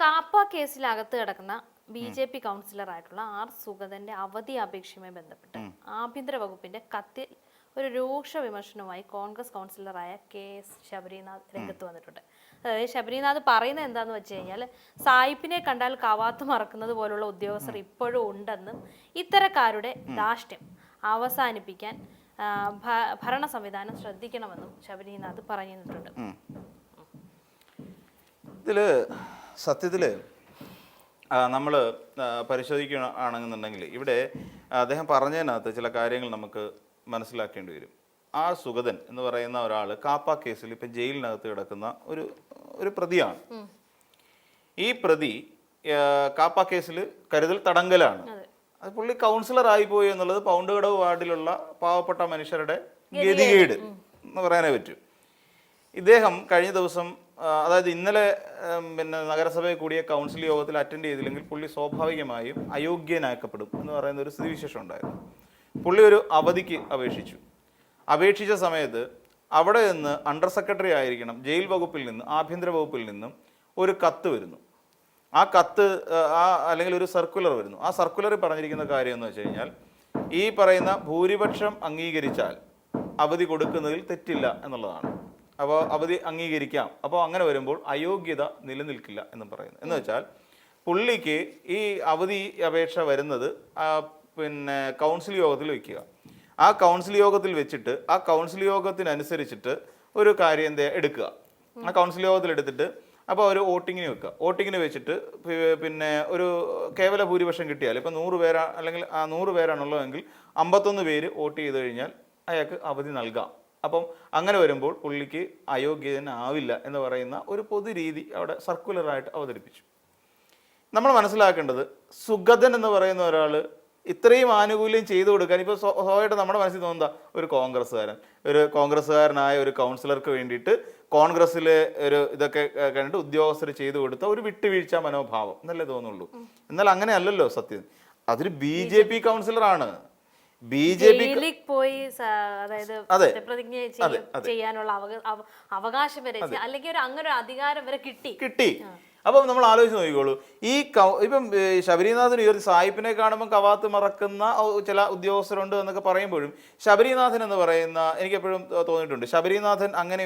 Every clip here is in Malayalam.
കാപ്പ കേസിലകത്ത് കിടക്കുന്ന BJP കൗൺസിലറായിട്ടുള്ള ആർ സുഗതന്റെ അവധി അപേക്ഷയുമായി ബന്ധപ്പെട്ട് ആഭ്യന്തര വകുപ്പിന്റെ കത്തിൽ ഒരു രൂക്ഷ വിമർശനവുമായി കോൺഗ്രസ് കൗൺസിലറായ KS ശബരിനാഥ് രംഗത്ത് വന്നിട്ടുണ്ട്. അതായത് ശബരിനാഥ് പറയുന്നത് എന്താന്ന് വെച്ച് കഴിഞ്ഞാൽ സായിപ്പിനെ കണ്ടാൽ കവാത്ത് മറക്കുന്നത് പോലുള്ള ഉദ്യോഗസ്ഥർ ഇപ്പോഴും ഉണ്ടെന്നും ഇത്തരക്കാരുടെ ധാർഷ്ട്യം അവസാനിപ്പിക്കാൻ ഭരണ സംവിധാനം ശ്രദ്ധിക്കണമെന്നും ശബരിനാഥ് പറഞ്ഞിട്ടുണ്ട്. ഇതില് സത്യത്തില് നമ്മൾ പരിശോധിക്കുകയാണെന്നുണ്ടെങ്കിൽ ഇവിടെ അദ്ദേഹം പറഞ്ഞതിനകത്ത് ചില കാര്യങ്ങൾ നമുക്ക് മനസ്സിലാക്കേണ്ടി വരും. ആ സുഗതൻ എന്ന് പറയുന്ന ഒരാൾ കാപ്പ കേസിൽ ഇപ്പം ജയിലിനകത്ത് കിടക്കുന്ന ഒരു പ്രതിയാണ്. ഈ പ്രതി കാപ്പ കേസിൽ കരുതൽ തടങ്കലാണ്. അത് പുള്ളി കൗൺസിലർ ആയിപ്പോയി എന്നുള്ളത് പൗണ്ടുകടവ് വാർഡിലുള്ള പാവപ്പെട്ട മനുഷ്യരുടെ ഗതികേട് എന്ന് പറയാനേ പറ്റൂ. ഇദ്ദേഹം കഴിഞ്ഞ ദിവസം, അതായത് ഇന്നലെ നഗരസഭയിൽ കൂടിയ കൗൺസിൽ യോഗത്തിൽ അറ്റൻഡ് ചെയ്തില്ലെങ്കിൽ പുള്ളി സ്വാഭാവികമായും അയോഗ്യനാക്കപ്പെടും എന്ന് പറയുന്ന ഒരു സ്ഥിതിവിശേഷം ഉണ്ടായിരുന്നു. പുള്ളി ഒരു അവധിക്ക് അപേക്ഷിച്ച സമയത്ത് അവിടെ നിന്ന് അണ്ടർ സെക്രട്ടറി ആയിരിക്കണം ജയിൽ വകുപ്പിൽ നിന്ന്, ആഭ്യന്തര വകുപ്പിൽ നിന്നും ഒരു കത്ത് വരുന്നു. ആ കത്ത് അല്ലെങ്കിൽ ഒരു സർക്കുലർ വരുന്നു. ആ സർക്കുലറിൽ പറഞ്ഞിരിക്കുന്ന കാര്യം എന്ന് വെച്ച് കഴിഞ്ഞാൽ ഈ പറയുന്ന ഭൂരിപക്ഷം അംഗീകരിച്ചാൽ അവധി കൊടുക്കുന്നതിൽ തെറ്റില്ല എന്നുള്ളതാണ്. അപ്പോൾ അവധി അംഗീകരിക്കാം. അപ്പോൾ അങ്ങനെ വരുമ്പോൾ അയോഗ്യത നിലനിൽക്കില്ല എന്ന് പറയുന്നു. എന്ന് വെച്ചാൽ പുള്ളിക്ക് ഈ അവധി അപേക്ഷ വരുന്നത് കൗൺസിൽ യോഗത്തിൽ വയ്ക്കുക. ആ കൗൺസിൽ യോഗത്തിൽ വെച്ചിട്ട് ആ കൗൺസിൽ യോഗത്തിനനുസരിച്ചിട്ട് ഒരു കാര്യം എടുക്കുക. ആ കൗൺസിൽ യോഗത്തിൽ എടുത്തിട്ട് അപ്പോൾ ഒരു വോട്ടിങ്ങിന് വെക്കുക. വോട്ടിങ്ങിന് വെച്ചിട്ട് ഒരു കേവല ഭൂരിപക്ഷം കിട്ടിയാൽ ഇപ്പം 100 പേരാ അല്ലെങ്കിൽ 100 പേരാണുള്ളതെങ്കിൽ 51 പേര് വോട്ട് ചെയ്ത് കഴിഞ്ഞാൽ അയാൾക്ക് അവധി നൽകാം. അപ്പം അങ്ങനെ വരുമ്പോൾ പുള്ളിക്ക് അയോഗ്യനാവില്ല എന്ന് പറയുന്ന ഒരു പൊതുരീതി അവിടെ സർക്കുലറായിട്ട് അവതരിപ്പിച്ചു. നമ്മൾ മനസ്സിലാക്കേണ്ടത് സുഗതൻ എന്ന് പറയുന്ന ഒരാൾ ഇത്രയും ആനുകൂല്യം ചെയ്തു കൊടുക്കാൻ ഇപ്പോൾ സ്വാഭാവികമായിട്ട് നമ്മുടെ മനസ്സിൽ തോന്നുന്ന ഒരു കോൺഗ്രസ്സുകാരനായ ഒരു കൗൺസിലർക്ക് വേണ്ടിയിട്ട് കോൺഗ്രസ്സിലെ ഇതൊക്കെ കണ്ടിട്ട് ഉദ്യോഗസ്ഥർ ചെയ്തു കൊടുത്ത ഒരു വിട്ടുവീഴ്ച മനോഭാവം എന്നല്ലേ തോന്നുള്ളൂ. എന്നാൽ അങ്ങനെ അല്ലല്ലോ സത്യം. അതൊരു BJP കൗൺസിലറാണ്. BJP പോയി പ്രതിജ്ഞ ചെയ്യാനുള്ള അവകാശം വരെ, അല്ലെങ്കിൽ അങ്ങനെ ഒരു അധികാരം വരെ കിട്ടി. അപ്പം നമ്മൾ ആലോചിച്ച് നോക്കിക്കോളൂ. ഇപ്പം ശബരിനാഥൻ ഈ ഒരു സായിപ്പിനെ കാണുമ്പോൾ കവാത്ത് മറക്കുന്ന ചില ഉദ്യോഗസ്ഥരുണ്ട് എന്നൊക്കെ പറയുമ്പോഴും ശബരിനാഥൻ എന്ന് പറയുന്ന എനിക്കെപ്പോഴും തോന്നിയിട്ടുണ്ട്, ശബരിനാഥൻ അങ്ങനെ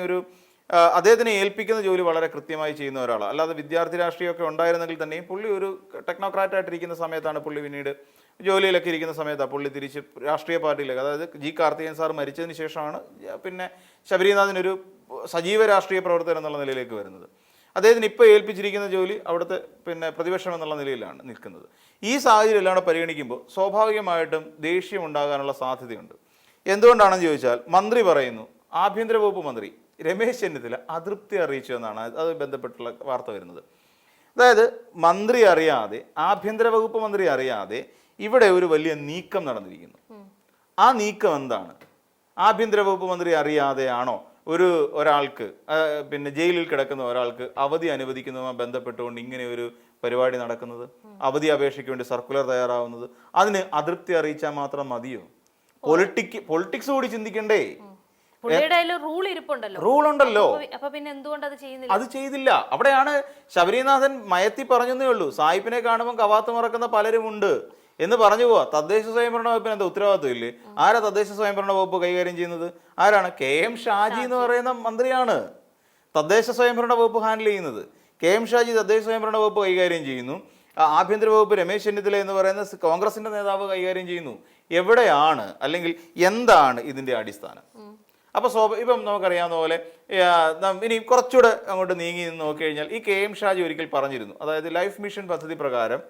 അദ്ദേഹത്തിനെ ഏൽപ്പിക്കുന്ന ജോലി വളരെ കൃത്യമായി ചെയ്യുന്ന ഒരാളാണ്. അല്ലാതെ വിദ്യാർത്ഥി രാഷ്ട്രീയമൊക്കെ ഉണ്ടായിരുന്നെങ്കിൽ തന്നെയും പുള്ളി ഒരു ടെക്നോക്രാറ്റായിട്ടിരിക്കുന്ന സമയത്താണ് പുള്ളി പിന്നീട് ജോലിയിലൊക്കെ ഇരിക്കുന്ന സമയത്താണ് പുള്ളി തിരിച്ച് രാഷ്ട്രീയ പാർട്ടിയിലേക്ക്, അതായത് G. കാർത്തികേയൻ സാർ മരിച്ചതിന് ശേഷമാണ് ശബരിനാഥിനൊരു സജീവ രാഷ്ട്രീയ പ്രവർത്തകൻ എന്നുള്ള നിലയിലേക്ക് വരുന്നത്. അദ്ദേഹത്തിന് ഇപ്പോൾ ഏൽപ്പിച്ചിരിക്കുന്ന ജോലി അവിടുത്തെ പ്രതിപക്ഷം എന്നുള്ള നിലയിലാണ് നിൽക്കുന്നത്. ഈ സാഹചര്യം എല്ലാം പരിഗണിക്കുമ്പോൾ സ്വാഭാവികമായിട്ടും ദേഷ്യം ഉണ്ടാകാനുള്ള സാധ്യതയുണ്ട്. എന്തുകൊണ്ടാണെന്ന് ചോദിച്ചാൽ മന്ത്രി പറയുന്നു, ആഭ്യന്തര വകുപ്പ് മന്ത്രി രമേശ് ചെന്നിത്തല അതൃപ്തി അറിയിച്ചു എന്നാണ് അത് ബന്ധപ്പെട്ടുള്ള വാർത്ത വരുന്നത്. അതായത് മന്ത്രി അറിയാതെ, ആഭ്യന്തര വകുപ്പ് മന്ത്രി അറിയാതെ ഇവിടെ ഒരു വലിയ നീക്കം നടന്നിരിക്കുന്നു. ആ നീക്കം എന്താണ്? ആഭ്യന്തര വകുപ്പ് മന്ത്രി അറിയാതെയാണോ ഒരാൾക്ക് ജയിലിൽ കിടക്കുന്ന ഒരാൾക്ക് അവധി അനുവദിക്കുന്നതുമായി ബന്ധപ്പെട്ടുകൊണ്ട് ഇങ്ങനെ ഒരു പരിപാടി നടക്കുന്നത്, അവധി അപേക്ഷയ്ക്ക് വേണ്ടി സർക്കുലർ തയ്യാറാവുന്നത്? അതിന് അതൃപ്തി അറിയിച്ചാൽ മാത്രം മതിയോ? പൊളിറ്റിക്സ് കൂടി ചിന്തിക്കണ്ടേ? റൂൾ ഉണ്ടല്ലോ, അത് ചെയ്തില്ല. അവിടെയാണ് ശബരിനാഥൻ മയത്തി പറഞ്ഞതേ ഉള്ളൂ, സായിപ്പിനെ കാണുമ്പോൾ കവാത്ത് മറക്കുന്ന പലരുമുണ്ട് എന്ന് പറഞ്ഞു പോവാ. തദ്ദേശ സ്വയംഭരണ വകുപ്പിന് എന്താ ഉത്തരവാദിത്വം ഇല്ലേ? ആരാ തദ്ദേശ സ്വയംഭരണ വകുപ്പ് കൈകാര്യം ചെയ്യുന്നത്? ആരാണ്? KM ഷാജി എന്ന് പറയുന്ന മന്ത്രിയാണ് തദ്ദേശ സ്വയംഭരണ വകുപ്പ് ഹാൻഡിൽ ചെയ്യുന്നത്. KM ഷാജി തദ്ദേശ സ്വയംഭരണ വകുപ്പ് കൈകാര്യം ചെയ്യുന്നു. ആഭ്യന്തര വകുപ്പ് രമേശ് ചെന്നിത്തല എന്ന് പറയുന്ന കോൺഗ്രസിന്റെ നേതാവ് കൈകാര്യം ചെയ്യുന്നു. എവിടെയാണ്, അല്ലെങ്കിൽ എന്താണ് ഇതിന്റെ അടിസ്ഥാനം? അപ്പോൾ ഇപ്പം നമുക്കറിയാവുന്ന പോലെ ഇനി കുറച്ചുകൂടെ അങ്ങോട്ട് നീങ്ങി നോക്കിക്കഴിഞ്ഞാൽ ഈ KM ഷാജി ഒരിക്കൽ പറഞ്ഞിരുന്നു, അതായത് ലൈഫ് മിഷൻ പദ്ധതി പ്രകാരം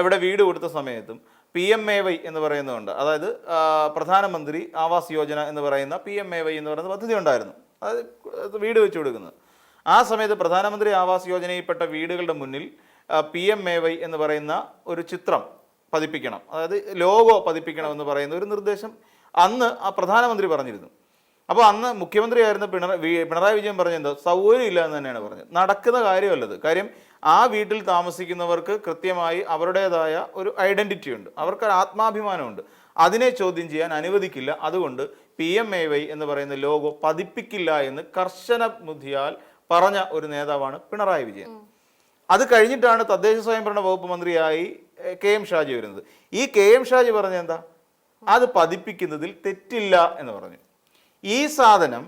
ഇവിടെ വീട് കൊടുത്ത സമയത്തും PMAY എന്ന് പറയുന്നതുണ്ട്, അതായത് പ്രധാനമന്ത്രി ആവാസ് യോജന എന്ന് പറയുന്ന PMAY എന്ന് പറയുന്ന പദ്ധതി ഉണ്ടായിരുന്നു, അതായത് വീട് വെച്ച് കൊടുക്കുന്നത്. ആ സമയത്ത് പ്രധാനമന്ത്രി ആവാസ് യോജനയിൽപ്പെട്ട വീടുകളുടെ മുന്നിൽ PMAY എന്ന് പറയുന്ന ഒരു ചിത്രം പതിപ്പിക്കണം, അതായത് ലോഗോ പതിപ്പിക്കണം എന്ന് പറയുന്ന ഒരു നിർദ്ദേശം അന്ന് ആ പ്രധാനമന്ത്രി പറഞ്ഞിരുന്നു. അപ്പോൾ അന്ന് മുഖ്യമന്ത്രിയായിരുന്ന പിണറായി വിജയൻ പറഞ്ഞത് സൗകര്യം ഇല്ല എന്ന് തന്നെയാണ് പറഞ്ഞത്. നടക്കുന്ന കാര്യമല്ലത്. കാര്യം ആ വീട്ടിൽ താമസിക്കുന്നവർക്ക് കൃത്യമായി അവരുടേതായ ഒരു ഐഡന്റിറ്റി ഉണ്ട്, അവർക്ക് ആത്മാഭിമാനമുണ്ട്. അതിനെ ചോദ്യം ചെയ്യാൻ അനുവദിക്കില്ല. അതുകൊണ്ട് PMAY എന്ന് പറയുന്ന ലോഗോ പതിപ്പിക്കില്ല എന്ന് കർശന ബുദ്ധിയാൽ പറഞ്ഞ ഒരു നേതാവാണ് പിണറായി വിജയൻ. അത് കഴിഞ്ഞിട്ടാണ് തദ്ദേശ സ്വയംഭരണ വകുപ്പ് മന്ത്രിയായി KM ഷാജി വരുന്നത്. ഈ KM ഷാജി പറഞ്ഞ എന്താ, അത് പതിപ്പിക്കുന്നതിൽ തെറ്റില്ല എന്ന് പറഞ്ഞു. ഈ സാധനം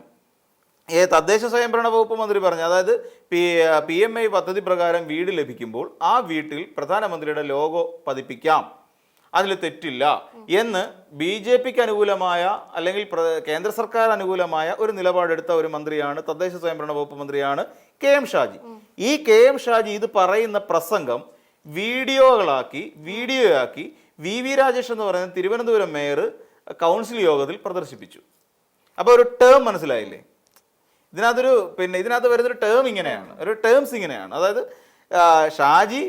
തദ്ദേശ സ്വയംഭരണ വകുപ്പ് മന്ത്രി പറഞ്ഞു, അതായത് PMI പദ്ധതി പ്രകാരം വീട് ലഭിക്കുമ്പോൾ ആ വീട്ടിൽ പ്രധാനമന്ത്രിയുടെ ലോഗോ പതിപ്പിക്കാം, അതിൽ തെറ്റില്ല എന്ന് BJPക്ക് അനുകൂലമായ അല്ലെങ്കിൽ കേന്ദ്ര സർക്കാർ അനുകൂലമായ ഒരു നിലപാടെടുത്ത ഒരു മന്ത്രിയാണ്, തദ്ദേശ സ്വയംഭരണ വകുപ്പ് മന്ത്രിയാണ് KM ഷാജി. ഈ KM ഷാജി ഇത് പറയുന്ന പ്രസംഗം വീഡിയോയാക്കി VV രാജേഷ് എന്ന് പറയുന്ന തിരുവനന്തപുരം മേയർ കൗൺസിൽ യോഗത്തിൽ പ്രദർശിപ്പിച്ചു. അപ്പോൾ ഒരു ടേം മനസ്സിലായില്ലേ? ഇതിനകത്ത് വരുന്നൊരു ടേം ഇങ്ങനെയാണ്, ഒരു ടേംസ് ഇങ്ങനെയാണ്. അതായത് ഷാജി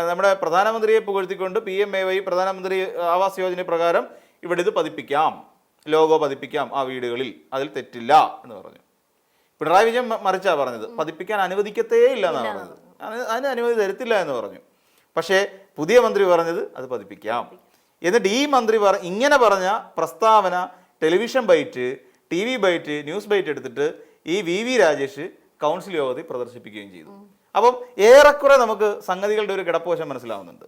നമ്മുടെ പ്രധാനമന്ത്രിയെ പുകഴ്ത്തിക്കൊണ്ട് PMAY പ്രധാനമന്ത്രി ആവാസ് യോജന പ്രകാരം ഇവിടെ ഇത് പതിപ്പിക്കാം, ലോഗോ പതിപ്പിക്കാം ആ വീടുകളിൽ, അതിൽ തെറ്റില്ല എന്ന് പറഞ്ഞു. പിണറായി വിജയൻ മറിച്ചാ പറഞ്ഞത്, പതിപ്പിക്കാൻ അനുവദിക്കത്തേ ഇല്ല എന്നാണ് പറഞ്ഞത്, അതിന് അനുമതി തരത്തില്ല എന്ന് പറഞ്ഞു. പക്ഷേ പുതിയ മന്ത്രി പറഞ്ഞത് അത് പതിപ്പിക്കാം. എന്നിട്ട് ഈ മന്ത്രി ഇങ്ങനെ പറഞ്ഞ പ്രസ്താവന television byte, TV byte, news byte എടുത്തിട്ട് ഈ VV രാജേഷ് കൗൺസിൽ യോഗത്തിൽ പ്രദർശിപ്പിക്കുകയും ചെയ്തു. അപ്പം ഏറെക്കുറെ നമുക്ക് സംഗതികളുടെ ഒരു കിടപ്പോശം മനസ്സിലാവുന്നുണ്ട്.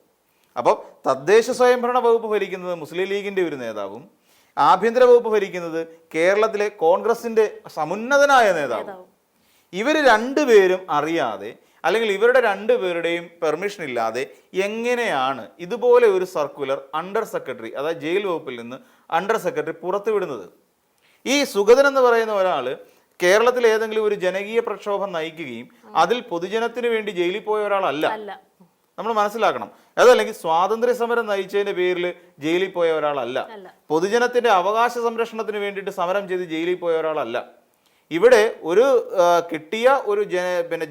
അപ്പം തദ്ദേശ സ്വയംഭരണ വകുപ്പ് ഭരിക്കുന്നത് മുസ്ലിം ലീഗിൻ്റെ ഒരു നേതാവും ആഭ്യന്തര വകുപ്പ് ഭരിക്കുന്നത് കേരളത്തിലെ കോൺഗ്രസിൻ്റെ സമുന്നതനായ നേതാവും. ഇവർ രണ്ടുപേരും അറിയാതെ അല്ലെങ്കിൽ ഇവരുടെ രണ്ടുപേരുടെയും പെർമിഷൻ ഇല്ലാതെ എങ്ങനെയാണ് ഇതുപോലെ ഒരു സർക്കുലർ അണ്ടർ സെക്രട്ടറി, അതായത് ജയിൽ വകുപ്പിൽ നിന്ന് അണ്ടർ സെക്രട്ടറി പുറത്തുവിടുന്നത്? ഈ സുഗതൻ എന്ന് പറയുന്ന ഒരാൾ കേരളത്തിൽ ഏതെങ്കിലും ഒരു ജനകീയ പ്രക്ഷോഭം നയിക്കുകയും അതിൽ പൊതുജനത്തിന് വേണ്ടി ജയിലിൽ പോയ ഒരാളല്ല, നമ്മൾ മനസ്സിലാക്കണം. അതല്ലെങ്കിൽ സ്വാതന്ത്ര്യ സമരം നയിച്ചതിന്റെ പേരിൽ ജയിലിൽ പോയ ഒരാളല്ല, പൊതുജനത്തിന്റെ അവകാശ സംരക്ഷണത്തിന് വേണ്ടിയിട്ട് സമരം ചെയ്ത് ജയിലിൽ പോയ ഒരാളല്ല. ഇവിടെ ഒരു കിട്ടിയ ഒരു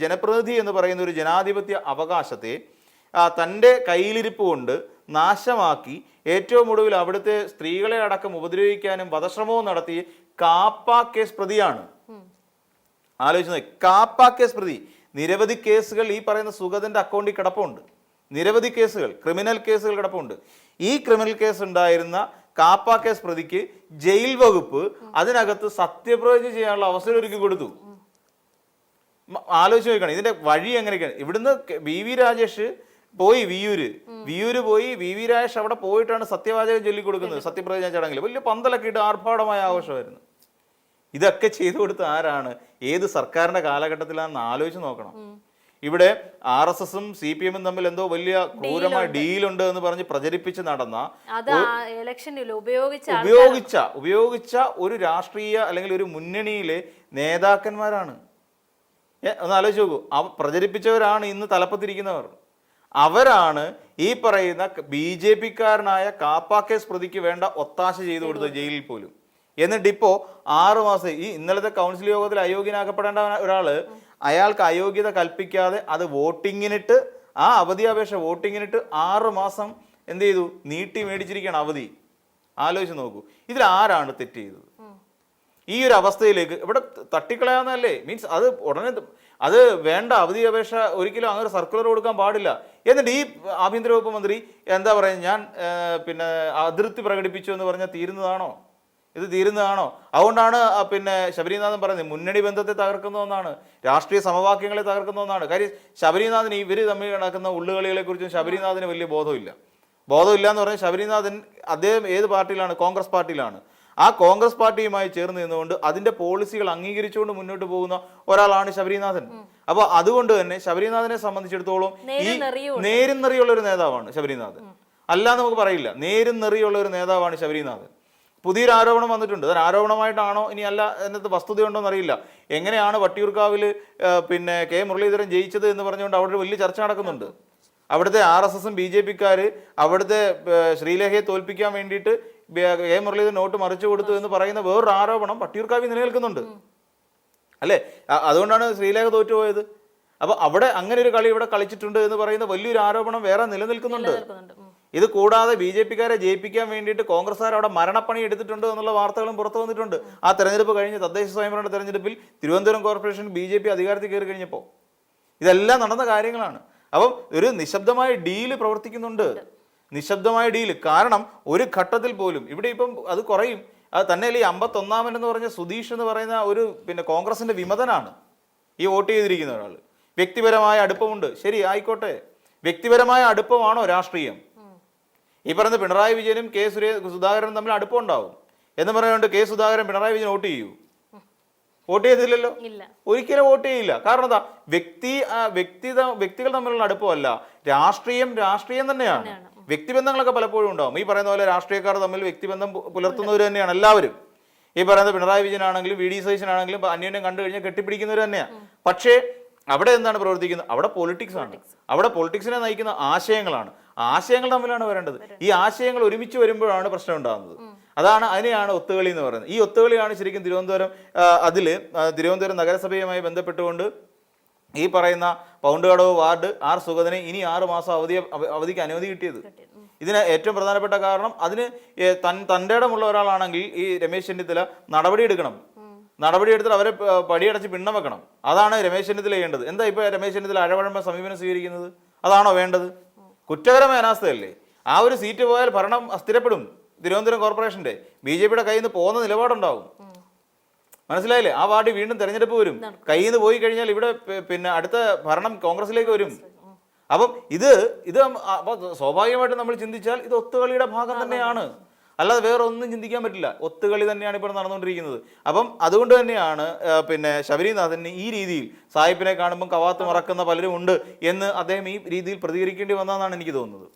ജനപ്രതിനിധി എന്ന് പറയുന്ന ഒരു ജനാധിപത്യ അവകാശത്തെ തൻ്റെ കയ്യിലിരിപ്പ് കൊണ്ട് നാശമാക്കി ഏറ്റവും ഒടുവിൽ അവിടുത്തെ സ്ത്രീകളെ അടക്കം ഉപദ്രവിക്കാനും വധശ്രമവും നടത്തി കാപ്പ കേസ് പ്രതിയാണ്. ആലോചിച്ച്, കാപ്പ കേസ് പ്രതി. നിരവധി കേസുകൾ ഈ പറയുന്ന സുഗതന്റെ അക്കൗണ്ടിൽ കിടപ്പുണ്ട്, നിരവധി കേസുകൾ, ക്രിമിനൽ കേസുകൾ കിടപ്പുണ്ട്. ഈ ക്രിമിനൽ കേസ് ഉണ്ടായിരുന്ന കാപ്പ കേസ് പ്രതിക്ക് ജയിൽ വകുപ്പ് അതിനകത്ത് സത്യപ്രതിജ്ഞ ചെയ്യാനുള്ള അവസരം ഒരുക്കി കൊടുത്തു. ആലോചിച്ച് നോക്കണം ഇതിന്റെ വഴി എങ്ങനെയൊക്കെയാണ്. ഇവിടുന്ന് VV രാജേഷ് പോയി വിയൂര് പോയി VV രാജേഷ് അവിടെ പോയിട്ടാണ് സത്യവാചകം ചൊല്ലിക്കൊടുക്കുന്നത്. സത്യപ്രതിജ്ഞ ചടങ്ങിൽ വലിയ പന്തലൊക്കെ ഇട്ട് ആർഭാടമായ ആഘോഷമായിരുന്നു. ഇതൊക്കെ ചെയ്തു കൊടുത്ത ആരാണ്, ഏത് സർക്കാരിന്റെ കാലഘട്ടത്തിലാണെന്ന് ആലോചിച്ച് നോക്കണം. ഇവിടെ RSSും CPMും തമ്മിൽ എന്തോ വലിയ ക്രൂരമായ ഡീലുണ്ട് എന്ന് പറഞ്ഞ് പ്രചരിപ്പിച്ച് നടന്ന ഉപയോഗിച്ച ഒരു രാഷ്ട്രീയ അല്ലെങ്കിൽ ഒരു മുന്നണിയിലെ നേതാക്കന്മാരാണ്. ഒന്ന് ആലോചിച്ച് നോക്കൂ, പ്രചരിപ്പിച്ചവരാണ് ഇന്ന് തലപ്പത്തിരിക്കുന്നവർ. അവരാണ് ഈ പറയുന്ന BJPക്കാരനായ കാപ്പ കേസ് പ്രതിക്ക് വേണ്ട ഒത്താശ ചെയ്തു കൊടുത്തത് ജയിലിൽ പോലും. എന്നിട്ടിപ്പോൾ 6 മാസം ഈ ഇന്നലത്തെ കൗൺസിൽ യോഗത്തിൽ അയോഗ്യനാക്കപ്പെടേണ്ട ഒരാള് അയാൾക്ക് അയോഗ്യത കൽപ്പിക്കാതെ അത് വോട്ടിങ്ങിനിട്ട്, ആ അവധി അപേക്ഷ വോട്ടിങ്ങിനിട്ട് 6 മാസം എന്ത് ചെയ്തു, നീട്ടി മേടിച്ചിരിക്കുകയാണ് അവധി. ആലോചിച്ച് നോക്കൂ, ഇതിൽ ആരാണ് തെറ്റ് ചെയ്തത്? ഈ ഒരു അവസ്ഥയിലേക്ക് ഇവിടെ തട്ടിക്കളയാവുന്നതല്ലേ? മീൻസ് അത് ഉടനെ അത് വേണ്ട, അവധി അപേക്ഷ ഒരിക്കലും അങ്ങനെ സർക്കുലർ കൊടുക്കാൻ പാടില്ല. എന്നിട്ട് ഈ ആഭ്യന്തര വകുപ്പ് മന്ത്രി എന്താ പറയുക, ഞാൻ അതൃപ്തി പ്രകടിപ്പിച്ചു എന്ന് പറഞ്ഞാൽ തീരുന്നതാണോ? ഇത് തീരുന്നതാണോ? അതുകൊണ്ടാണ് ശബരിനാഥൻ പറയുന്നത് മുന്നണി ബന്ധത്തെ തകർക്കുന്ന ഒന്നാണ്, രാഷ്ട്രീയ സമവാക്യങ്ങളെ തകർക്കുന്ന ഒന്നാണ്. കാര്യം ശബരിനാഥൻ ഇവർ തമ്മിൽ നടക്കുന്ന ഉള്ളുകളികളെ കുറിച്ചും ശബരിനാഥന് വലിയ ബോധമില്ല എന്ന് പറഞ്ഞാൽ ശബരിനാഥൻ അദ്ദേഹം ഏത് പാർട്ടിയിലാണ്? കോൺഗ്രസ് പാർട്ടിയിലാണ്. ആ കോൺഗ്രസ് പാർട്ടിയുമായി ചേർന്ന് നിന്നുകൊണ്ട് അതിന്റെ പോളിസികൾ അംഗീകരിച്ചുകൊണ്ട് മുന്നോട്ട് പോകുന്ന ഒരാളാണ് ശബരിനാഥൻ. അപ്പോൾ അതുകൊണ്ട് തന്നെ ശബരിനാഥനെ സംബന്ധിച്ചിടത്തോളം ഈ നേരും നെറിയുള്ള ഒരു നേതാവാണ് ശബരിനാഥൻ. അല്ലാന്ന് നമുക്ക് പറയില്ല, നേരും നെറിയുള്ള ഒരു നേതാവാണ് ശബരിനാഥൻ. പുതിയൊരു ആരോപണം വന്നിട്ടുണ്ട്. അത് ആരോപണമായിട്ടാണോ ഇനി അല്ല എന്നത്തെ വസ്തുതയുണ്ടോ എന്നറിയില്ല. എങ്ങനെയാണ് വട്ടിയൂർക്കാവിൽ K മുരളീധരൻ ജയിച്ചത് എന്ന് പറഞ്ഞുകൊണ്ട് അവിടെ ഒരു വലിയ ചർച്ച നടക്കുന്നുണ്ട്. അവിടുത്തെ RSSും BJPക്കാർ അവിടുത്തെ ശ്രീലേഖയെ തോൽപ്പിക്കാൻ വേണ്ടിയിട്ട് K മുരളീധരൻ നോട്ട് മറിച്ചു കൊടുത്തു എന്ന് പറയുന്ന വേറൊരു ആരോപണം വട്ടിയൂർക്കാവിൽ നിലനിൽക്കുന്നുണ്ട് അല്ലേ? അതുകൊണ്ടാണ് ശ്രീലേഖ തോറ്റുപോയത്. അപ്പൊ അവിടെ അങ്ങനെ ഒരു കളി ഇവിടെ കളിച്ചിട്ടുണ്ട് എന്ന് പറയുന്ന വലിയൊരു ആരോപണം വേറെ നിലനിൽക്കുന്നുണ്ട്. ഇത് കൂടാതെ BJPക്കാരെ ജയിപ്പിക്കാൻ വേണ്ടിയിട്ട് കോൺഗ്രസ്സുകാർ അവിടെ മരണപ്പണി എടുത്തിട്ടുണ്ട് എന്നുള്ള വാർത്തകളും പുറത്തു വന്നിട്ടുണ്ട്. ആ തെരഞ്ഞെടുപ്പ് കഴിഞ്ഞ് തദ്ദേശ സ്വയംഭരണ തെരഞ്ഞെടുപ്പിൽ തിരുവനന്തപുരം കോർപ്പറേഷൻ BJP അധികാരത്തിൽ കയറി കഴിഞ്ഞപ്പോൾ ഇതെല്ലാം നടന്ന കാര്യങ്ങളാണ്. അപ്പം ഒരു നിശബ്ദമായ ഡീല് പ്രവർത്തിക്കുന്നുണ്ട്, നിശബ്ദമായ ഡീല്. കാരണം ഒരു ഘട്ടത്തിൽ പോലും ഇവിടെ ഇപ്പം അത് കുറയും. അത് തന്നെയല്ല, ഈ 51-ാമൻ എന്ന് പറഞ്ഞ സുധീഷ് എന്ന് പറയുന്ന ഒരു കോൺഗ്രസിന്റെ വിമതനാണ് ഈ വോട്ട് ചെയ്തിരിക്കുന്ന ഒരാൾ. വ്യക്തിപരമായ അടുപ്പമുണ്ട്. ശരി, ആയിക്കോട്ടെ. വ്യക്തിപരമായ അടുപ്പമാണോ രാഷ്ട്രീയം? ഈ പറയുന്ന പിണറായി വിജയനും സുധാകരനും തമ്മിൽ അടുപ്പം ഉണ്ടാവും എന്ന് പറയുന്നുണ്ട്. സുധാകരൻ പിണറായി വിജയൻ വോട്ട് ചെയ്യൂ? വോട്ട് ചെയ്തില്ലല്ലോ, ഒരിക്കലും വോട്ട് ചെയ്യില്ല. കാരണം എന്താ? വ്യക്തികൾ തമ്മിലുള്ള അടുപ്പമല്ല, രാഷ്ട്രീയം തന്നെയാണ്. വ്യക്തിബന്ധങ്ങളൊക്കെ പലപ്പോഴും ഉണ്ടാവും. ഈ പറയുന്ന പോലെ രാഷ്ട്രീയക്കാർ തമ്മിൽ വ്യക്തിബന്ധം പുലർത്തുന്നവർ തന്നെയാണ് എല്ലാവരും. ഈ പറയുന്ന പിണറായി വിജയനാണെങ്കിലും വി ഡി സതീശനാണെങ്കിലും അന്യോന്യം കണ്ടു കഴിഞ്ഞാൽ കെട്ടിപ്പിടിക്കുന്നവർ തന്നെയാണ്. പക്ഷേ അവിടെ എന്താണ് പ്രവർത്തിക്കുന്നത്? അവിടെ പൊളിറ്റിക്സ് ആണ്. അവിടെ പൊളിറ്റിക്സിനെ നയിക്കുന്ന ആശയങ്ങളാണ്. ആശയങ്ങൾ തമ്മിലാണ് വരേണ്ടത്. ഈ ആശയങ്ങൾ ഒരുമിച്ച് വരുമ്പോഴാണ് പ്രശ്നം ഉണ്ടാകുന്നത്. അതിനെയാണ് ഒത്തുകളി എന്ന് പറയുന്നത്. ഈ ഒത്തുകളിയാണ് ശരിക്കും തിരുവനന്തപുരം നഗരസഭയുമായി ബന്ധപ്പെട്ടുകൊണ്ട് ഈ പറയുന്ന പൗണ്ട് കടവ് വാർഡ് ആർ സുഗതനെ ഇനി 6 മാസം അവധിക്ക് അനുമതി കിട്ടിയത്. ഇതിന് ഏറ്റവും പ്രധാനപ്പെട്ട കാരണം, അതിന് തൻ്റെ ഇടമുള്ള ഒരാളാണെങ്കിൽ ഈ രമേശ് ചെന്നിത്തല നടപടിയെടുക്കണം. നടപടിയെടുത്തിട്ട് അവരെ പടിയടച്ച് പിണ്ണം വെക്കണം. അതാണ് രമേശ് ചെന്നിത്തല ചെയ്യേണ്ടത്. എന്താ ഇപ്പോൾ രമേശ് ചെന്നിത്തല അഴവഴമ സമീപനം സ്വീകരിക്കുന്നത്? അതാണോ വേണ്ടത്? കുറ്റകരമായ അനാസ്ഥയല്ലേ? ആ ഒരു സീറ്റ് പോയാൽ ഭരണം അസ്ഥിരപ്പെടും. തിരുവനന്തപുരം കോർപ്പറേഷന്റെ BJPയുടെ കയ്യിൽ നിന്ന് പോകുന്ന നിലപാടുണ്ടാവും. മനസ്സിലായില്ലേ? ആ വാർഡ് വീണ്ടും തെരഞ്ഞെടുപ്പ് വരും. കയ്യിൽ നിന്ന് പോയി കഴിഞ്ഞാൽ ഇവിടെ പിന്നെ അടുത്ത ഭരണം കോൺഗ്രസിലേക്ക് വരും. അപ്പം ഇത് സ്വാഭാവികമായിട്ടും നമ്മൾ ചിന്തിച്ചാൽ ഇത് ഒത്തുകളിയുടെ ഭാഗം തന്നെയാണ്, അല്ലാതെ വേറെ ഒന്നും ചിന്തിക്കാൻ പറ്റില്ല. ഒത്തുകളി തന്നെയാണ് ഇപ്പോൾ നടന്നുകൊണ്ടിരിക്കുന്നത്. അപ്പം അതുകൊണ്ട് തന്നെയാണ് പിന്നെ ശബരിനാഥന് ഈ രീതിയിൽ സായിപ്പിനെ കാണുമ്പം കവാത്ത് മറക്കുന്ന പലരും ഉണ്ട് എന്ന് അദ്ദേഹം ഈ രീതിയിൽ പ്രതികരിക്കേണ്ടി വന്നതെന്നാണ് എനിക്ക് തോന്നുന്നത്.